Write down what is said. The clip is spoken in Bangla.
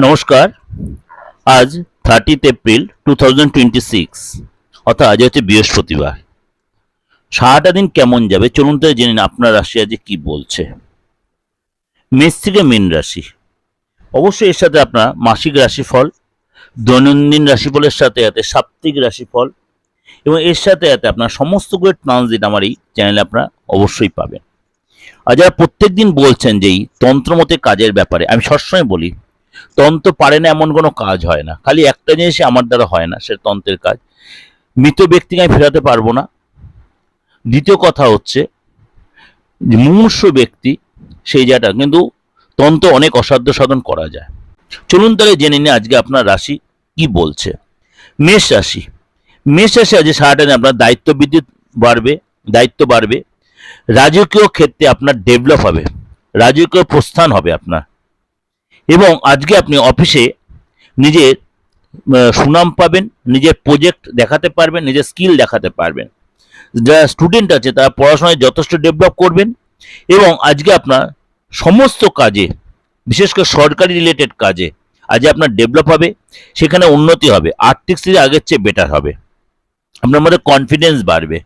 নমস্কার। আজ 30 এপ্রিল 2026, অর্থাৎ আজ হচ্ছে বৃহস্পতিবার। সারাটা দিন কেমন যাবে চলুন তো জেনে নিন আপনার রাশি আজ কি বলছে। মেষ থেকে মীন রাশি, অবশ্যই এর সাথে আপনার মাসিক রাশিফল, দৈনন্দিন রাশিফলের সাথে সাথে সাপ্তাহিক রাশিফল এবং এর সাথে সাথে আপনার সমস্ত গ্রহের ট্রানজিট আমার এই চ্যানেলে আপনারা অবশ্যই পাবেন। আর যারা প্রত্যেক দিন বলছেন যে এই তন্ত্রমতে কাজের ব্যাপারে, আমি সবসময় বলি তন্ত্র পারে না এমন কোনো কাজ হয় না। খালি একটা জিনিসই আমার দ্বারা হয় না, সেটা তন্ত্রের কাজ। মৃত ব্যক্তিকে আমি ফেরাতে পারবো না। দ্বিতীয় কথা হচ্ছে যে মুমূর্ষ ব্যক্তি, সেই জায়গাটা কিন্তু তন্ত্র অনেক অসাধ্য সাধন করা যায়। চলুন তাহলে জেনে নিই আজকে আপনার রাশি কি বলছে। মেষ রাশি, মেষ রাশি আজকে সারাটা দিন আপনার দায়িত্ব বৃদ্ধি বাড়বে, দায়িত্ব বাড়বে। রাজকীয় ক্ষেত্রে আপনার ডেভেলপ হবে, রাজকীয় প্রস্থান হবে আপনার, এবং আজকে আপনি অফিসে নিজের সুনাম পাবেন, নিজের প্রজেক্ট দেখাতে পারবেন, নিজের স্কিল দেখাতে পারবেন। যারা স্টুডেন্ট আছে তারা পড়াশোনায় যথেষ্ট ডেভেলপ করবেন এবং আজকে আপনার সমস্ত কাজে, বিশেষ করে সরকারি রিলেটেড কাজে আজকে আপনার ডেভেলপ হবে, সেখানে উন্নতি হবে, আর্থিক স্থিতি আগের চেয়ে বেটার হবে, আপনার মধ্যে কনফিডেন্স বাড়বে।